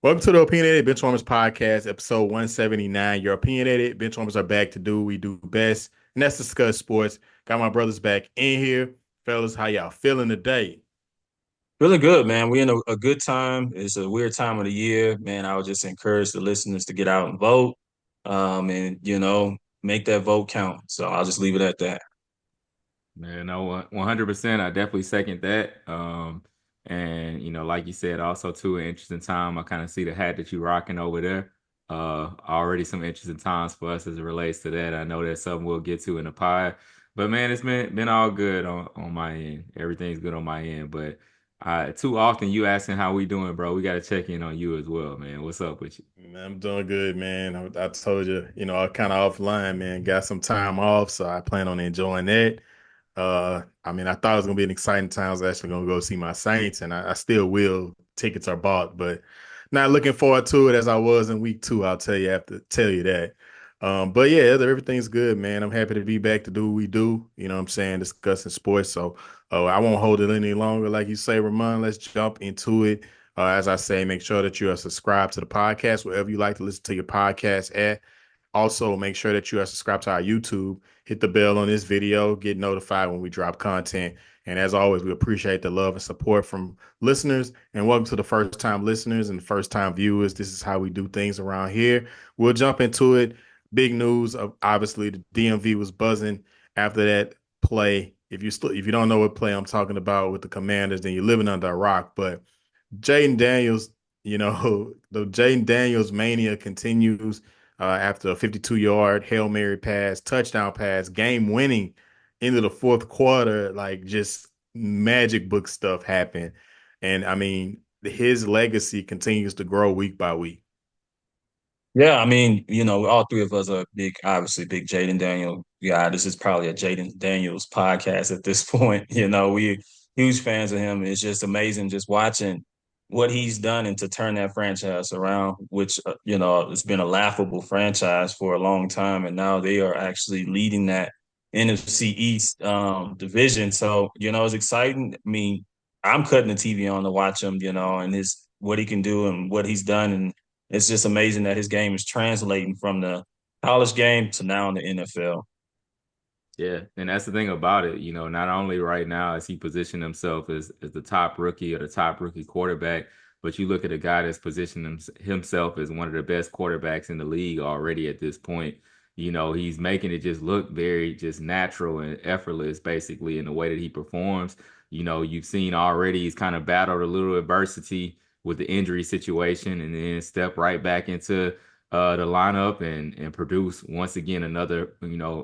Welcome to the Opinionated Benchwarmers Podcast, episode 179. Your opinionated benchwarmers are back to do what we do best, and that's discuss sports. Got my brothers back in here. Fellas, how y'all feeling today? Really good, man. We're in a good time. It's a weird time of the year, man. I would just encourage the listeners to get out and vote, and make that vote count. So I'll just leave it at that. Man, no, 100%. I definitely second that. And like you said, also too, an interesting time. I kind of see the hat that you're rocking over there. Already some interesting times for us as it relates to that. I know that's something we'll get to in the pod. But man, it's been all good on my end. Everything's good on my end. But too often you asking how we doing, bro. We got to check in on you as well, man. What's up with you? Man, I'm doing good, man. I told you, I kind of offline, man. Got some time off, so I plan on enjoying that. I thought it was gonna be an exciting time. I was actually gonna go see my Saints, and I still will. Tickets are bought, but not looking forward to it as I was in week two. I'll tell you, I have to tell you that. But yeah, everything's good, man. I'm happy to be back to do what we do. You know what I'm saying? Discussing sports. So I won't hold it any longer. Like you say, Ramon, let's jump into it. As I say, make sure that you are subscribed to the podcast, wherever you like to listen to your podcast at. Also, make sure that you are subscribed to our YouTube. Hit the bell on this video, get notified when we drop content. And as always, we appreciate the love and support from listeners. And welcome to the first time listeners and first time viewers. This is how we do things around here. We'll jump into it. Big news of obviously the DMV was buzzing after that play. If you don't know what play I'm talking about with the Commanders, then you're living under a rock. But Jayden Daniels, the Jayden Daniels mania continues after a 52-yard Hail Mary pass, touchdown pass, game winning into the fourth quarter. Like just magic book stuff happened. And I mean, his legacy continues to grow week by week. Yeah, I mean, all three of us are obviously big Jayden Daniel. Yeah, this is probably a Jayden Daniels podcast at this point. We huge fans of him. It's just amazing just watching what he's done and to turn that franchise around, which it's been a laughable franchise for a long time, and now they are actually leading that NFC East division. So it's exciting. I mean, I'm cutting the TV on to watch him, and his what he can do and what he's done, and it's just amazing that his game is translating from the college game to now in the NFL. Yeah, and that's the thing about it. Not only right now has he positioned himself as the top rookie or the top rookie quarterback, but you look at a guy that's positioned himself as one of the best quarterbacks in the league already at this point. He's making it just look very just natural and effortless, basically, in the way that he performs. You've seen already he's kind of battled a little adversity with the injury situation and then step right back into the lineup and produce once again another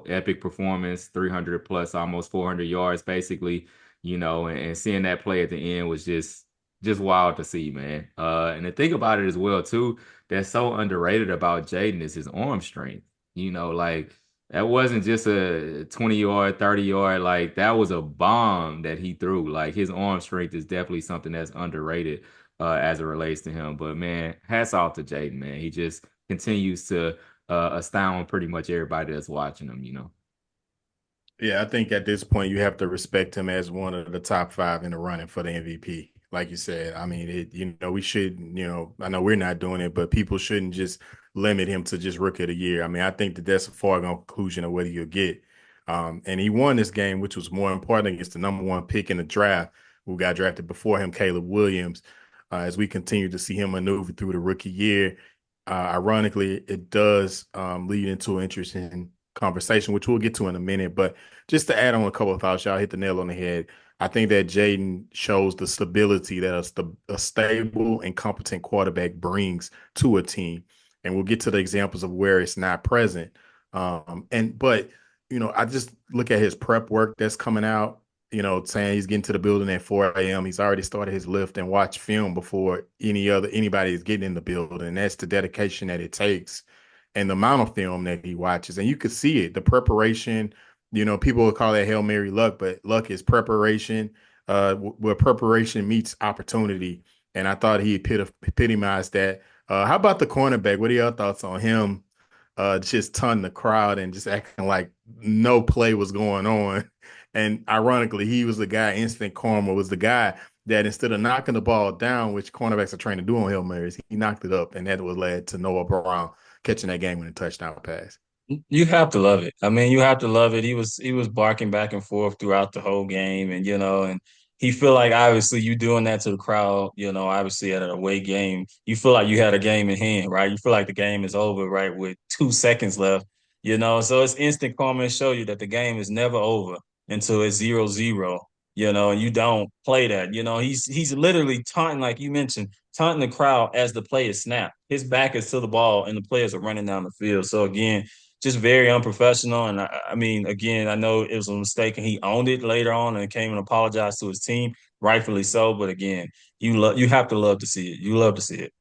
epic performance, 300 plus, almost 400 yards basically. And seeing that play at the end was just wild to see, man. And the thing about it as well too, that's so underrated about Jayden is his arm strength. Like that wasn't just a 20-yard, 30-yard, like that was a bomb that he threw. Like his arm strength is definitely something that's underrated as it relates to him. But man, hats off to Jayden, man. He just continues to astound pretty much everybody that's watching him. Yeah, I think at this point you have to respect him as one of the top five in the running for the MVP. Like you said, I mean, we should, I know we're not doing it, but people shouldn't just limit him to just rookie of the year. I mean, I think that that's a foregone conclusion of whether you'll get. And he won this game, which was more important against the number one pick in the draft, who got drafted before him, Caleb Williams. As we continue to see him maneuver through the rookie year, ironically, it does lead into an interesting conversation, which we'll get to in a minute. But just to add on a couple of thoughts, y'all hit the nail on the head. I think that Jayden shows the stability that a stable and competent quarterback brings to a team. And we'll get to the examples of where it's not present. But I just look at his prep work that's coming out, saying he's getting to the building at 4 a.m. He's already started his lift and watched film before anybody is getting in the building. And that's the dedication that it takes and the amount of film that he watches. And you could see it, the preparation. People would call that Hail Mary luck, but luck is preparation, where preparation meets opportunity. And I thought he epitomized that. How about the cornerback? What are your thoughts on him? Just ton the crowd and just acting like no play was going on. And ironically, he was the guy, Instant Karma was the guy that instead of knocking the ball down, which cornerbacks are trained to do on Hail Marys, he knocked it up, and that was led to Noah Brown catching that game-winning touchdown pass. You have to love it. I mean, you have to love it. He was barking back and forth throughout the whole game, and and he feel like obviously you doing that to the crowd. Obviously at an away game, you feel like you had a game in hand, right? You feel like the game is over, right, with 2 seconds left. So it's instant karma and show you that the game is never over until it's 0-0. And you don't play that. He's literally taunting, like you mentioned, taunting the crowd as the play is snapped. His back is to the ball, and the players are running down the field. So again, just very unprofessional. And I mean, again, I know it was a mistake and he owned it later on and came and apologized to his team, rightfully so. But again, you have to love to see it. You love to see it.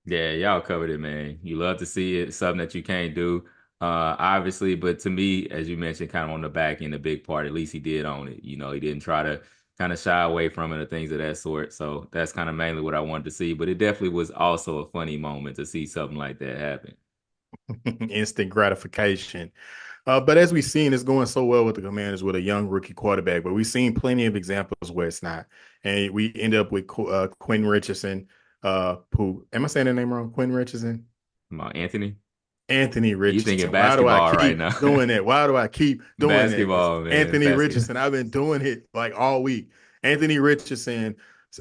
Yeah, y'all covered it, man. You love to see it. Something that you can't do, obviously. But to me, as you mentioned, kind of on the back end, a big part, at least he did own it. He didn't try to kind of shy away from it or things of that sort. So that's kind of mainly what I wanted to see. But it definitely was also a funny moment to see something like that happen. Instant gratification. But as we've seen, it's going so well with the Commanders with a young rookie quarterback. But we've seen plenty of examples where it's not. And we end up with Quinn Richardson, who, am I saying the name wrong? Quinn Richardson? Come on, Anthony. Anthony You thinking Richardson. Why do I basketball right keep now? doing that? Why do I keep doing that? It's Basketball, man. Anthony Basketball. Richardson. I've been doing it like all week. Anthony Richardson,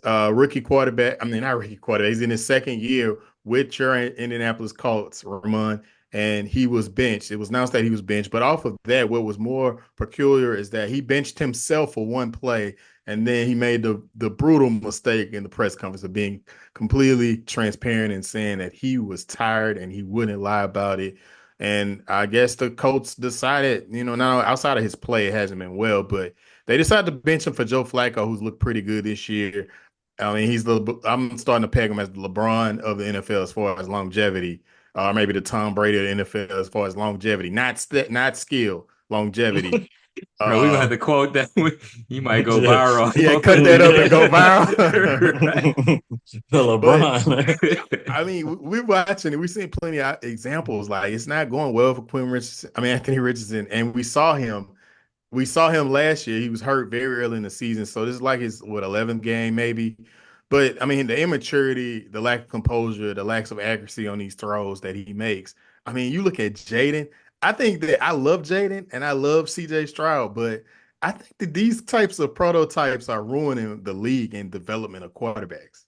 rookie quarterback. I mean, not rookie quarterback. He's in his second year with your Indianapolis Colts, Ramon, and he was benched. It was announced that he was benched. But off of that, what was more peculiar is that he benched himself for one play, and then he made the brutal mistake in the press conference of being completely transparent and saying that he was tired and he wouldn't lie about it. And I guess the Colts decided, now outside of his play, it hasn't been well, but they decided to bench him for Joe Flacco, who's looked pretty good this year. I mean, I'm starting to peg him as the LeBron of the NFL as far as longevity, or maybe the Tom Brady of the NFL as far as longevity, not skill, longevity. Bro, we gonna have Uh, to quote that. You might go Yeah. viral. yeah, cut that up and go Right. viral. The But LeBron. I mean, we're watching it. We've seen plenty of examples. Like it's not going well for Quinn Richardson. I mean, Anthony Richardson, and we saw him. We saw him last year. He was hurt very early in the season, so this is like his 11th game maybe. But I mean, the immaturity, the lack of composure, the lack of accuracy on these throws that he makes. I mean, you look at Jayden. I think that I love Jayden and I love C.J. Stroud, but I think that these types of prototypes are ruining the league and development of quarterbacks.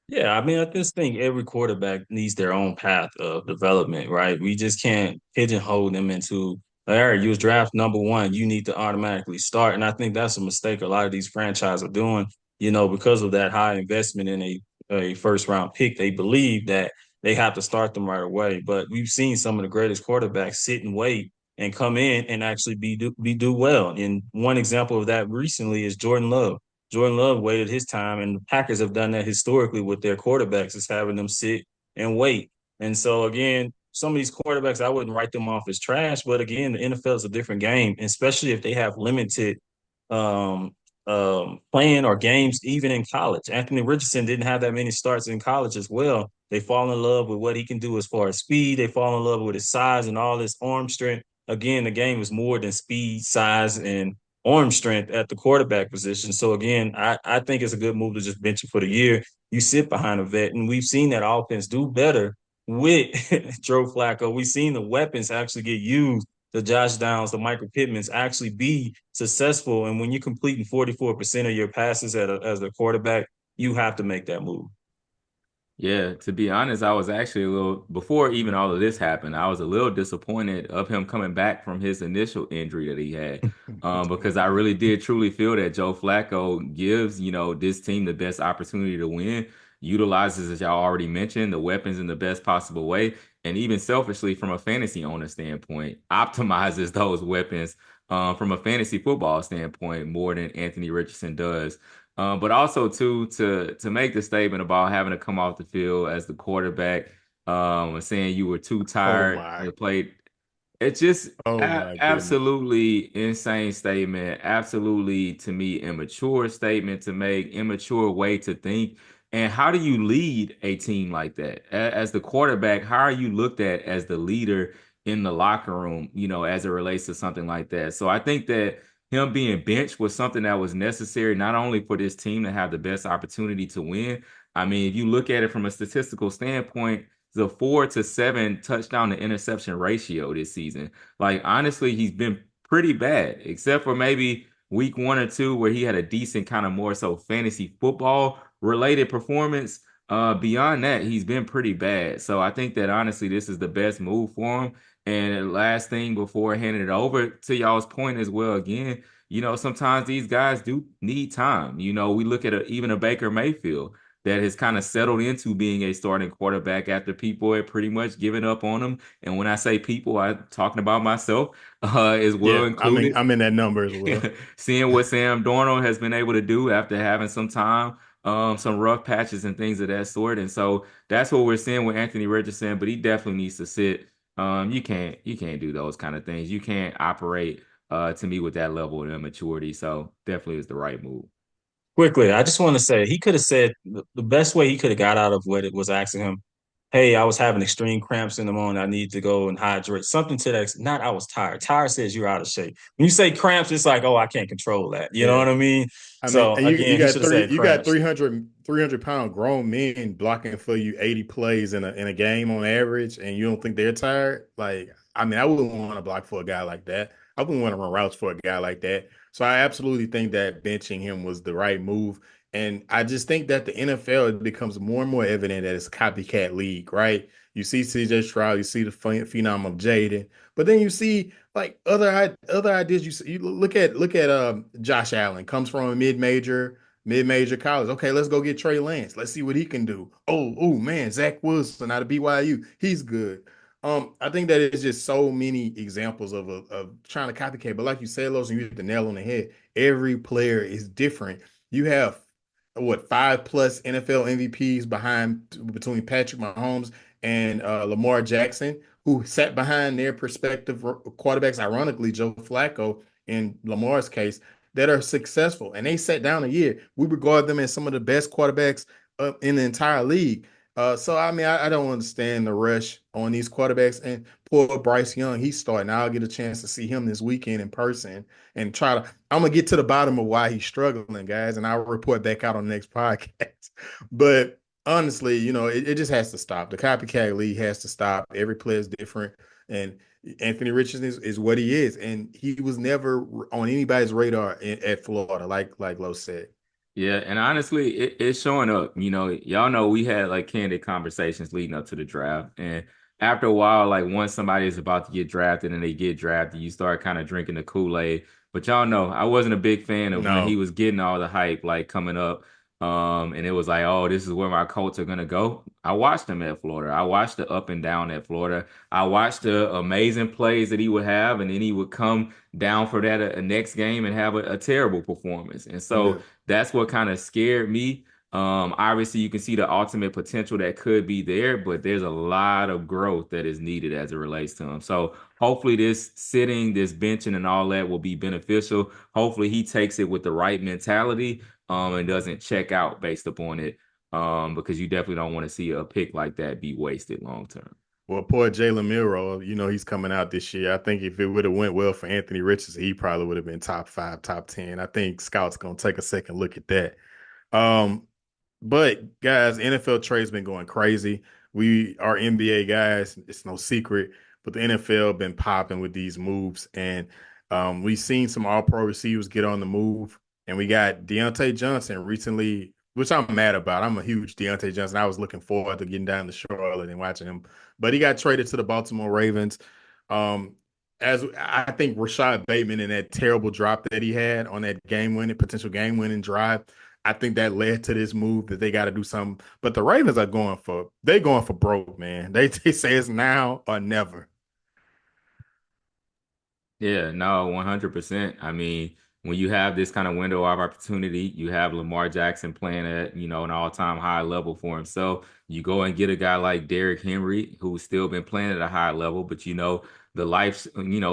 Yeah, I mean, I just think every quarterback needs their own path of development, right? We just can't pigeonhole them into, all right, you was draft number one, you need to automatically start. And I think that's a mistake a lot of these franchises are doing, because of that high investment in a first round pick. They believe that they have to start them right away. But we've seen some of the greatest quarterbacks sit and wait and come in and actually do well. And one example of that recently is Jordan Love. Jordan Love waited his time, and the Packers have done that historically with their quarterbacks, is having them sit and wait. And so, again, some of these quarterbacks, I wouldn't write them off as trash, but again, the NFL is a different game, especially if they have limited um, playing or games, even in college. Anthony Richardson didn't have that many starts in college as well. They fall in love with what he can do as far as speed. They fall in love with his size and all his arm strength. Again, the game is more than speed, size, and arm strength at the quarterback position. So again, I think it's a good move to just bench him for the year. You sit behind a vet, and we've seen that offense do better with Joe Flacco. We've seen the weapons actually get used. The Josh Downs, the Michael Pittmans actually be successful. And when you're completing 44% of your passes as a quarterback, you have to make that move. Yeah, to be honest, I was actually a little, before even all of this happened, I was a little disappointed of him coming back from his initial injury that he had. Because I really did truly feel that Joe Flacco gives, this team the best opportunity to win, utilizes, as y'all already mentioned, the weapons in the best possible way, and even selfishly from a fantasy owner standpoint, optimizes those weapons from a fantasy football standpoint more than Anthony Richardson does. But also too to make the statement about having to come off the field as the quarterback, and saying you were too Oh tired my, to play. It's just oh my goodness. absolutely insane statement. Absolutely, to me, immature statement to make, immature way to think. And how do you lead a team like that? As the quarterback, how are you looked at as the leader in the locker room, as it relates to something like that? So I think that him being benched was something that was necessary not only for this team to have the best opportunity to win. I mean, if you look at it from a statistical standpoint, the 4-7 touchdown to interception ratio this season. Like honestly, he's been pretty bad, except for maybe week 1 or 2 where he had a decent kind of more so fantasy football related performance. Beyond that, he's been pretty bad. So I think that honestly, this is the best move for him. And last thing before handing it over to y'all's point as well, again, sometimes these guys do need time. We look at even a Baker Mayfield that has kind of settled into being a starting quarterback after people had pretty much given up on him. And when I say people, I'm talking about myself as well Yeah, included. I'm in that number as well. Seeing what Sam Darnold has been able to do after having some time, some rough patches and things of that sort. And so that's what we're seeing with Anthony Richardson, but he definitely needs to sit. You can't do those kind of things. You can't operate to me with that level of immaturity. So definitely is the right move. Quickly, I just want to say he could have said the best way he could have got out of what it was asking him, "Hey, I was having extreme cramps in the morning. I need to go and hydrate." Something to that. Not I was tired. Tired says you're out of shape. When you say cramps, it's like, oh, I can't control that. You know Yeah. what I mean? I mean, So and you again, he should got have said you got cramps. 300 pound grown men blocking for you 80 plays in a game on average, and you don't think they're tired? Like, I mean, I wouldn't want to block for a guy like that. I wouldn't want to run routes for a guy like that. So I absolutely think that benching him was the right move. And I just think that the NFL, it becomes more and more evident that it's a copycat league, right? You see CJ Stroud, you see the phenom of Jayden, but then you see like other ideas. You look at Josh Allen, comes from a mid major college. Okay, let's go get Trey Lance. Let's see what he can do. Oh man, Zach Wilson out of BYU, he's good. I think that it's just so many examples of trying to copycat. But like you said, Los, and you hit the nail on the head. Every player is different. You have what, 5+ NFL MVPs between Patrick Mahomes and Lamar Jackson, who sat behind their prospective quarterbacks, ironically, Joe Flacco in Lamar's case, that are successful. And they sat down a year. We regard them as some of the best quarterbacks in the entire league. So, I mean, I don't understand the rush on these quarterbacks. And poor Bryce Young, he's starting. I'll get a chance to see him this weekend in person and I'm going to get to the bottom of why he's struggling, guys, and I'll report back out on the next podcast. But honestly, it just has to stop. The copycat league has to stop. Every player is different, and Anthony Richardson is what he is, and he was never on anybody's radar at Florida, like Lo said. Yeah, and honestly, it's showing up. Y'all know we had like candid conversations leading up to the draft. And after a while, like once somebody is about to get drafted and they get drafted, you start kind of drinking the Kool-Aid. But y'all know I wasn't a big fan of when he No, was getting all the hype like coming up. And it was like, oh, this is where my Colts are gonna go. I watched him at Florida. I watched the up and down at Florida. I watched the amazing plays that he would have, and then he would come down for that a next game and have a terrible performance. And so yeah. that's what kind of scared me. Obviously, you can see the ultimate potential that could be there, but there's a lot of growth that is needed as it relates to him. So hopefully, this sitting, this benching, and all that will be beneficial. Hopefully, he takes it with the right mentality, and doesn't check out based upon it, because you definitely don't want to see a pick like that be wasted long term. Well, poor Jalen Milroe, he's coming out this year. I think if it would have went well for Anthony Richardson, he probably would have been top 5, top 10. I think scouts gonna take a second look at that. Um, But guys, NFL trade's been going crazy. We are NBA guys, it's no secret, but the NFL been popping with these moves, and we've seen some All-Pro receivers get on the move, and we got Deontay Johnson recently, which I'm mad about. I'm a huge Deontay Johnson. I was looking forward to getting down to Charlotte and watching him, but he got traded to the Baltimore Ravens. Um, as I think Rashad Bateman in that terrible drop that he had on that potential game winning drive, I think that led to this move that they got to do something. But the Ravens are going for broke, man. They say it's now or never. Yeah, no, 100%. I mean, when you have this kind of window of opportunity, you have Lamar Jackson playing at, an all-time high level for himself. You go and get a guy like Derrick Henry, who's still been playing at a high level, but the life,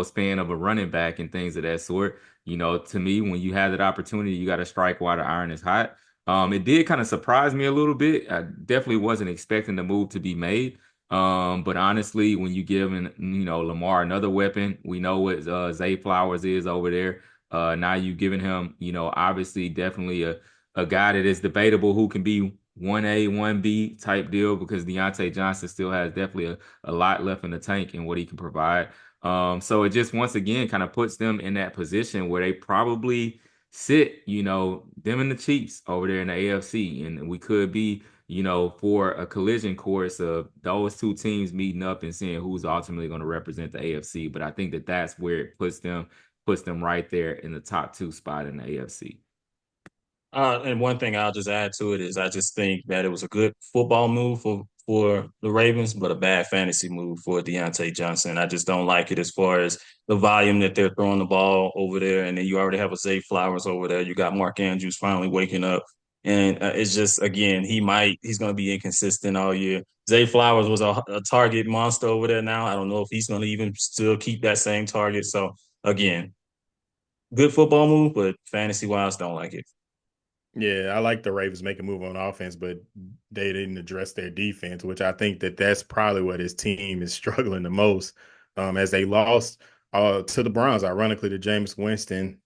span of a running back and things of that sort. To me, when you have that opportunity, you got to strike while the iron is hot. It did kind of surprise me a little bit. I definitely wasn't expecting the move to be made. But honestly, when you give Lamar another weapon, we know what Zay Flowers is over there. Now you've given him, obviously definitely a guy that is debatable who can be 1A, 1B type deal because Deontay Johnson still has definitely a lot left in the tank and what he can provide. So it just once again kind of puts them in that position where they probably sit, them and the Chiefs over there in the AFC. And we could be, for a collision course of those two teams meeting up and seeing who's ultimately going to represent the AFC. But I think that that's where it puts them right there in the top two spot in the AFC. And one thing I'll just add to it is I just think that it was a good football move for the Ravens, but a bad fantasy move for Deontay Johnson. I just don't like it as far as the volume that they're throwing the ball over there, and then you already have a Zay Flowers over there. You got Mark Andrews finally waking up, and it's just again he's going to be inconsistent all year. Zay Flowers was a target monster over there. Now I don't know if he's going to even still keep that same target. So again, good football move, but fantasy wise, don't like it. Yeah, I like the Ravens make a move on offense, but they didn't address their defense, which I think that that's probably what his team is struggling the most, as they lost to the Browns, ironically, to Jameis Winston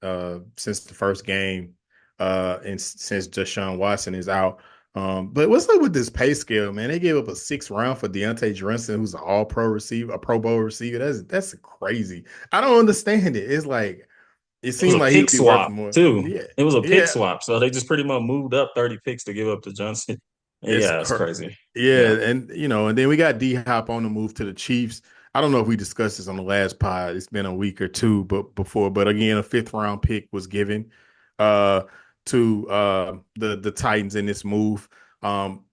since the first game, and since Deshaun Watson is out. But what's up with this pay scale, man? They gave up a sixth round for Deontay Johnson, who's an All-Pro receiver, a Pro Bowl receiver. That's crazy. I don't understand it. It's like it It was seemed a like he pick would be worth swap more. too. Yeah, It was a pick yeah. swap, so they just pretty much moved up 30 picks to give up to Johnson. It's Yeah, it's crazy. yeah, Yeah, and then we got D Hop on the move to the Chiefs. I don't know if we discussed this on the last pod. It's been a week or two, but again, a fifth round pick was given uh to the Titans in this move. Um,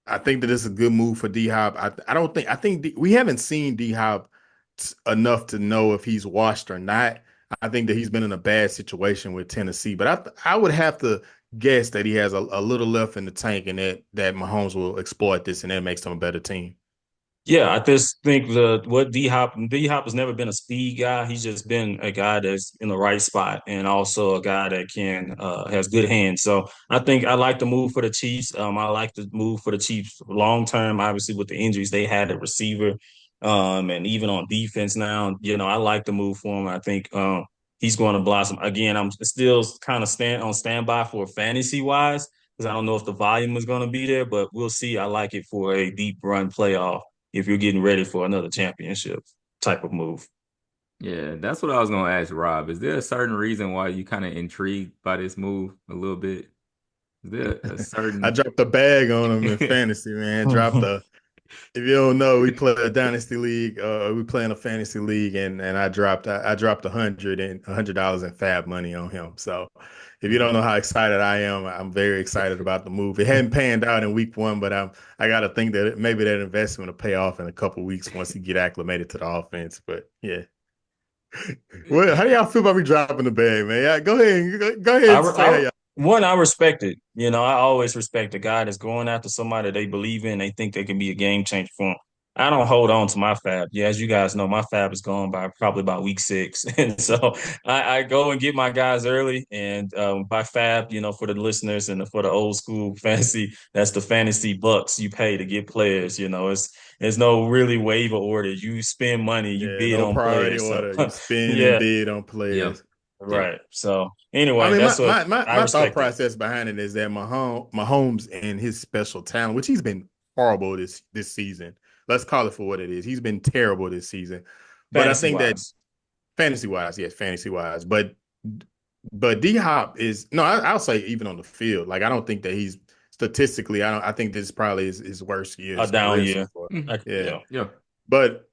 I think that it's a good move for D Hop. I don't think I think we haven't seen D Hop enough to know if he's washed or not. I think that he's been in a bad situation with Tennessee, but I would have to guess that he has a little left in the tank, and that Mahomes will exploit this, and that makes them a better team. yeah. I just think the what D Hop has never been a speed guy. He's just been a guy that's in the right spot, and also a guy that can has good hands. So I think I like the move for the Chiefs. I like the move for the Chiefs long term. Obviously, with the injuries they had at receiver, and even on defense now, I like the move for him. I think he's going to blossom again. I'm still kind of standby for fantasy wise because I don't know if the volume is going to be there, but we'll see. I like it for a deep run playoff if you're getting ready for another championship type of move. Yeah, that's what I was gonna ask Rob. Is there a certain reason why you kind of intrigued by this move a little bit? Is there a I certain dropped the bag on him in fantasy, man. Dropped the If you don't know, we play a dynasty league. We play in a fantasy league, and I dropped $100 in fab money on him. So if you don't know how excited I am, I'm very excited about the move. It hadn't panned out in week one, but I got to think that maybe that investment will pay off in a couple weeks once he get acclimated to the offense. But yeah, well, how do y'all feel about me dropping the bag, man? Yeah, go ahead I, and say how I y'all. one I respect it. I always respect a guy that's going after somebody they believe in. They think they can be a game changer for them. I don't hold on to my fab. Yeah, as you guys know, my fab is gone by probably about week 6, and so I go and get my guys early. And by fab, for the listeners and for the old school fantasy, that's the fantasy bucks you pay to get players. It's no really waiver order. You spend money, you Yeah, bid no on priority players. So order. You spin and yeah, bid on yeah, players. yeah, right. So I anyway, mean, that's what I my thought respect it. process behind it is that Mahomes and his special talent, which he's been horrible this season. Let's call it for what it is. He's been terrible this season. But I Fantasy think that wise. fantasy wise, yes, fantasy wise. But D Hop is no, I'll say even on the field. Like I don't think that he's statistically. I think this probably is his worst year of A his down career so year. far. Mhm. Yeah, Yeah. Yeah, but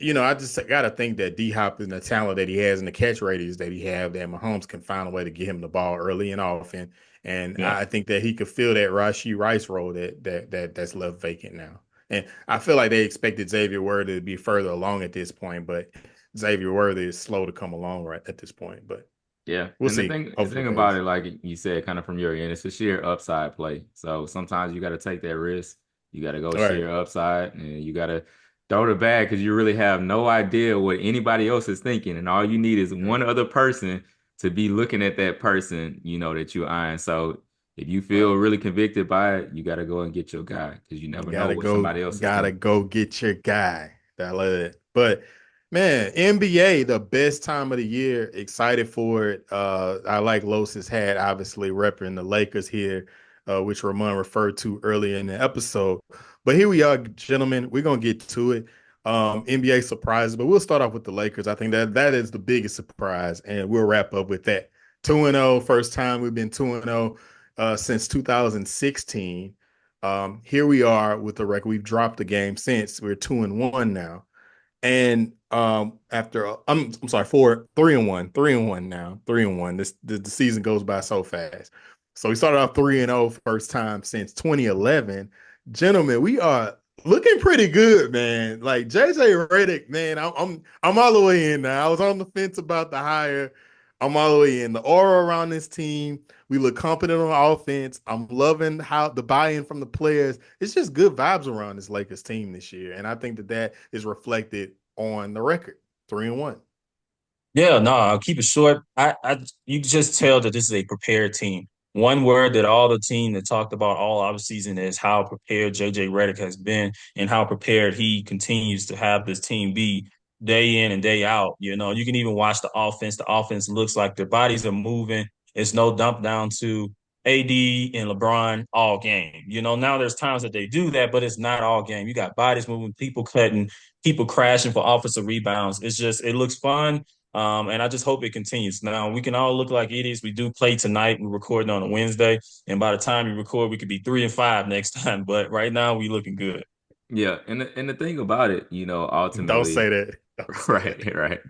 I just got to think that D Hop and the talent that he has and the catch radius that he have, that Mahomes can find a way to get him the ball early and often. And Yeah. I think that he could fill that Rashee Rice role that's left vacant now. And I feel like they expected Xavier Worthy to be further along at this point, but Xavier Worthy is slow to come along right at this point. But yeah. we'll And the see. thing, the Hopefully thing it about pays. it, like you said, kind of from your end, it's a sheer upside play. So sometimes you got to take that risk. You got to go All right. sheer upside, and you got to throw the bag because you really have no idea what anybody else is thinking, and all you need is one other person to be looking at that person, that you're eyeing. So if you feel Right. really convicted by it, you got to go and get your guy because you never know what somebody else is Gotta thinking. go get your guy. I love it. But Man, NBA, the best time of the year. Excited for it. I like Los's hat, obviously repping the Lakers here, which Ramon referred to earlier in the episode. But here we are, gentlemen. We're gonna get to it. NBA surprises, but we'll start off with the Lakers. I think that is the biggest surprise, and we'll wrap up with that. 2-0, first time we've been 2-0 since 2016. Here we are with the record. We've dropped the game since. We're 2-1 now. And after I'm sorry, 3-1, 3-1 now, 3-1. The season goes by so fast. So we started off 3-0 first time since 2011. Gentlemen, we are looking pretty good, man. Like JJ Redick, man, I'm all the way in now. I was on the fence about the hire. I'm all the way in. The aura around this team, we look competent on offense. I'm loving how the buy-in from the players. It's just good vibes around this Lakers team this year, and I think that is reflected on the record, 3-1. Yeah, no, I'll keep it short. You can just tell that this is a prepared team. One word that all the team that talked about all offseason is how prepared JJ Redick has been and how prepared he continues to have this team be day in and day out. You know, you can even watch the offense. The offense looks like their bodies are moving. It's no dump down to AD and LeBron all game. You know, now there's times that they do that, but it's not all game. You got bodies moving, people cutting, people crashing for offensive rebounds. It looks fun. And I just hope it continues. Now we can all look like idiots. We do play tonight. We're recording on a Wednesday, and by the time we record, we could be 3-5 next time. But right now, we looking good. Yeah, and the thing about it, Don't say ultimately, that. Don't say right, that. right,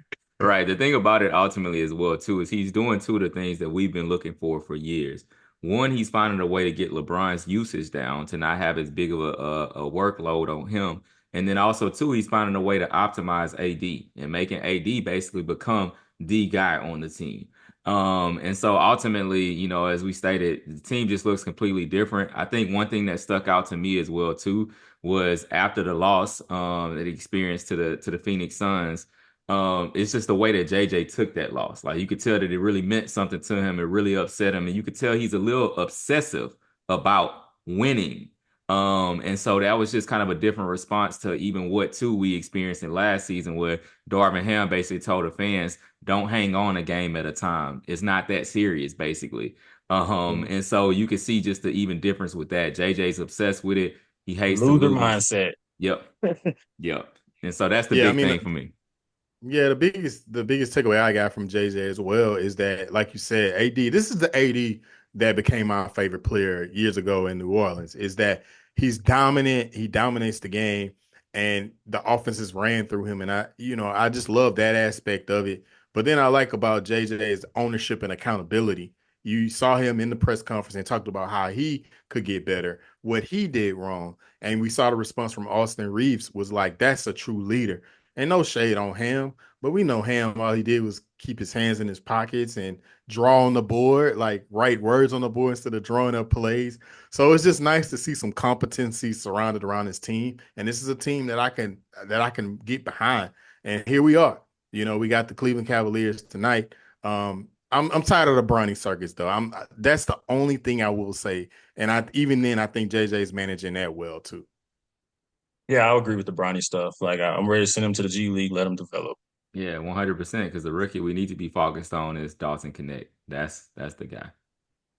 right. The thing about it ultimately as well too is he's doing two of the things that we've been looking for years. One, he's finding a way to get LeBron's usage down to not have as big of a workload on him, and then also two, he's finding a way to optimize AD and making AD basically become the guy on the team. And so ultimately, as we stated, the team just looks completely different. I think one thing that stuck out to me as well too was after the loss that he experienced to the Phoenix Suns. It's just the way that JJ took that loss. Like you could tell that it really meant something to him. It really upset him, and you could tell he's a little obsessive about winning. And so that was just kind of a different response to even what too we experienced in last season, where Darvin Ham basically told the fans, "Don't hang on a game at a time. It's not that serious, basically." And so you can see just the even difference with that. JJ's obsessed with it. He hates to Loser lose. mindset. Yep. Yep. And so that's the Yeah, I big mean, thing for me. yeah, the biggest takeaway I got from JJ as well is that, like you said, AD, this is the AD that became my favorite player years ago in New Orleans, is that he's dominant, he dominates the game, and the offenses ran through him. And I just love that aspect of it. But then I like about JJ is ownership and accountability. You saw him in the press conference and talked about how he could get better, what he did wrong. And we saw the response from Austin Reeves was like, that's a true leader. And no shade on Ham, but we know Ham, all he did was keep his hands in his pockets and draw on the board, like write words on the board instead of drawing up plays. So it's just nice to see some competency surrounded around his team. And this is a team that I can get behind. And here we are. We got the Cleveland Cavaliers tonight. I'm tired of the Bronny circus though. That's the only thing I will say. And even then I think JJ's managing that well too. Yeah, I'll agree with the Bronny stuff. Like I'm ready to send him to the G League, let him develop. Yeah, 100%. Because the rookie we need to be focused on is Dawson Connect. That's the guy.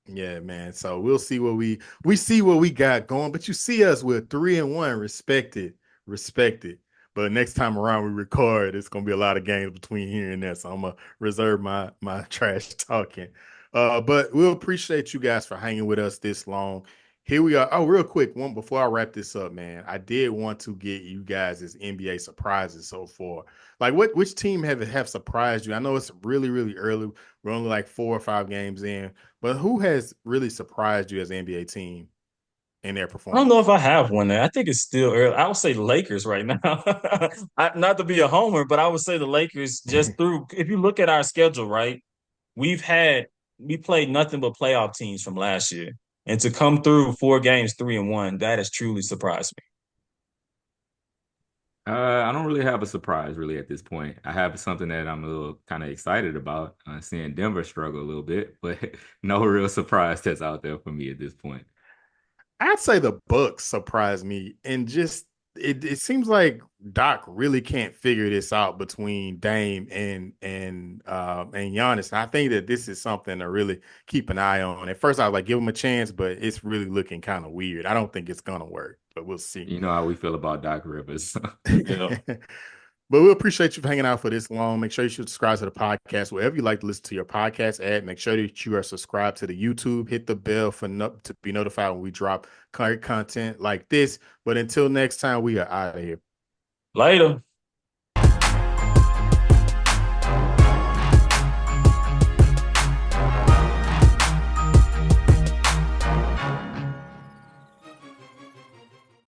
Yeah, man. So we'll see what we see what we got going. But you see us with 3-1, respected, respected. But next time around we record, it's gonna be a lot of games between here and there. So I'm gonna reserve my trash talking. But we'll appreciate you guys for hanging with us this long. Here we are. Oh, real quick, one before I wrap this up, man. I did want to get you guys as NBA surprises so far. Like which team have surprised you? I know it's really, really early. We're only like 4 or 5 games in. But who has really surprised you as an NBA team in their I don't know performance? if I have one there. I think it's still early. I would say the Lakers right now. Not to be a homer, but I would say the Lakers just through. If you look at our schedule, right, we've had we played nothing but playoff teams from last year, and to come through 4 games, 3-1, that has truly surprised me. I don't really have a surprise really at this point. I have something that I'm a little kind of excited about, seeing Denver struggle a little bit, but no real surprise that's out there for me at this point. I'd say the Bucks surprised me, and just it seems like Doc really can't figure this out between Dame and Giannis. And I think that this is something to really keep an eye on. At first, I was like, give him a chance, but it's really looking kind of weird. I don't think it's gonna work, but we'll see. You know how we feel about Doc Rivers. Yeah. But we appreciate you for hanging out for this long. Make sure you subscribe to the podcast wherever you like to listen to your podcast at. Make sure that you are subscribed to the YouTube. Hit the bell to be notified when we drop content like this. But until next time, we are out of here. Later.